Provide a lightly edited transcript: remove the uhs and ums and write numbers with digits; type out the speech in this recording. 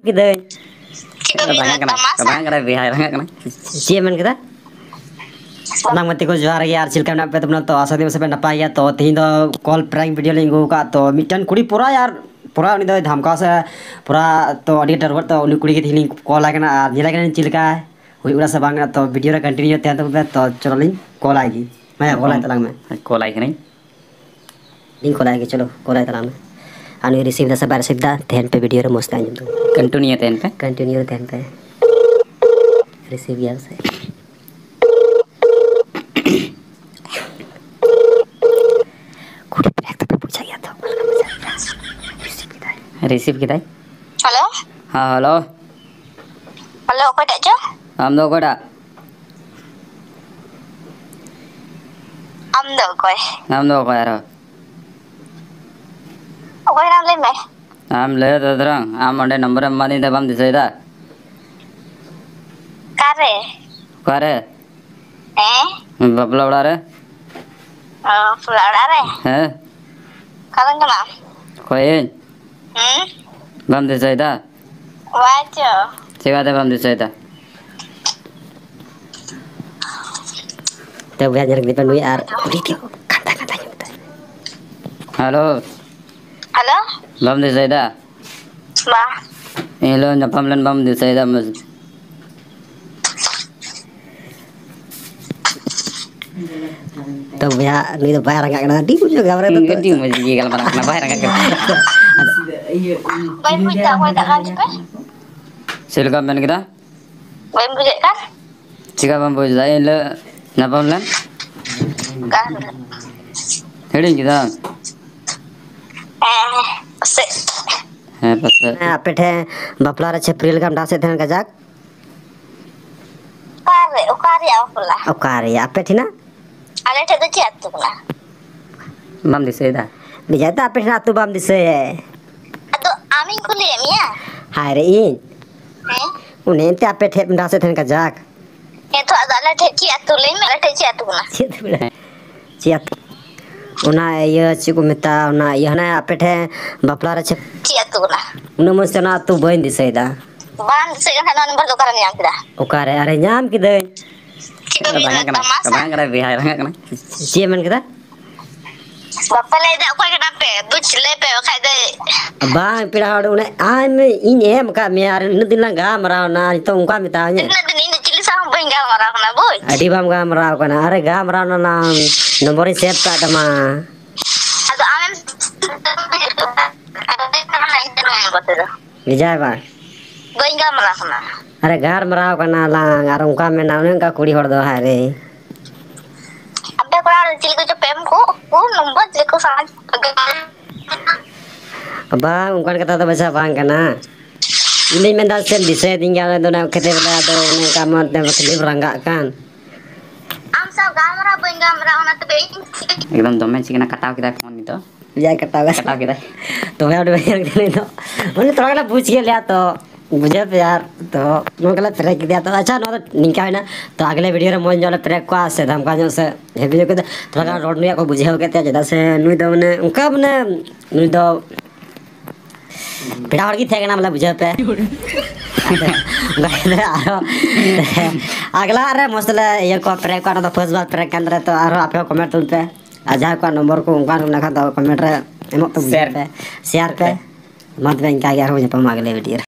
Kita Bang kena bihai rangga kena. Siaman kita. Nang mati ko juara यार चिलका ना पे तुमने तो आशा दिवस पे नपाई या तो तीन तो कॉल प्रैंक वीडियो लिंगो का तो मिटन कुड़ी पूरा यार पूरा उनी तो धमका से पूरा तो एडिटर वर तो उनी कुड़ी के थी कॉल आके ना जिला के चिलका हुई उड़ा से बांग तो वीडियो रे कंटिन्यू ते तो चलो लिंक कॉल आएगी मैं कॉल आए तलांग में Kol ai kena. Link call आएगी चलो कॉल आए तलांग में आने रिसीव दा से बार रिसीव दा ध्यान पे वीडियो रे मस्त आइन तो Continue ten pe. कंटिन्यू ध्यान पे रिसीव यार से कुड़ी प्रैंक पे पूछा गया था Receive kita. Halo? Ha halo. Halo, kau tak je? Am do koda. Am dah kau. Am do ko yaro. Kau nam lem eh? Am le to drang. Am onde number am mani da bam disai da. Kare. Kare. Babla uda re. Oh, pulau dah He. Kalian kenal? Koin. Bam disai da. Wajo. Siga da bam disai da. तो भैया जरा दीपन भैया यार कुड़ी के कांता कांता होता है Halo. Halo? Bam disai da. Ba. Hello napam len bam disai da mus. तो भैया नहीं तो बाहर रंगा करना डी कुछ गावरे तो Gedi mus gi gal mana kena bahaya rangga kena. Kau pun tak kan cepet? Silka men kita. Kau boleh kan? Siga bam boj da le napam len. Kan. Hedin kita. Se. He pas. आपे ठे बपला रे छप्रिल का डासे थे गजाक Kare apa pula? ओकारी आपे थी ना Ada tu jatuh pula. Bam disai da. बिजा तो आपे ना तू बाम दिसे Atau amin kuliah ni ya? हाय रे इन उन्हें ते आपे ठे डासे थे गजाक Itu ada jatuh lem, ada jatuh pula. चिया उना ये चिको मिता उना ये ना आपे ठे बपला रे छप Jatuh pula. उन मसना तू बइन दिसे दा Ban sekarang nombor tukaran yang kita. ओकारे अरे नाम किदे Kita Bang minta kena. masa. Bang kena bihai rangga kena. चियमन किदा Bapak leda kau kenapa? Buat lepe kau dah. bang pira hadu ne ai me in em ka me ar in din langa mara na to ka mi ta ne Nanti ini cili sama bengkel orang kena boy. adi bam ga mara ka na are ga mara na nomor save ka ta ma Atau amin. Ada teman lain yang betul. bijay ba Bengkel orang kena. are gar mara ka na lang ar ka me na ne ka kuri hor do ha re Apa kau ada cili kau cepem ku nombor cili kau sangat. bang ungkan kata ta basa bang kana ini menda sen dise tinggal do na kete bela do ne ka ma te bakli rangga kan Am sab gamera bengkel orang tu beng. Ekdam dome sih kena katau kita phone itu. bijay kata ga Katau kita. तो मैं और भैया ने तो मैंने थोड़ा ना पूछ के लिया तो मुझे यार तो मैं गलत ट्रैक दिया तो अच्छा ना तो निका है ना तो अगले वीडियो रे मन जोले ट्रैक को से धमका जो से हे वीडियो के थोड़ा रोड में को बुझे हो के जदा से नुई तो ने उनका ने नुई तो पेड़ा और की थे ना मतलब बुझे पे अगला अरे मसला ये को ट्रैक को तो फर्स्ट बार ट्रैक के अंदर तो आरो आप कमेंट तुलते आजा का नंबर को उनका ना तो कमेंट रे एमो तो शेयर पे मत बैंक आ गया हो जब हम अगले वीडियो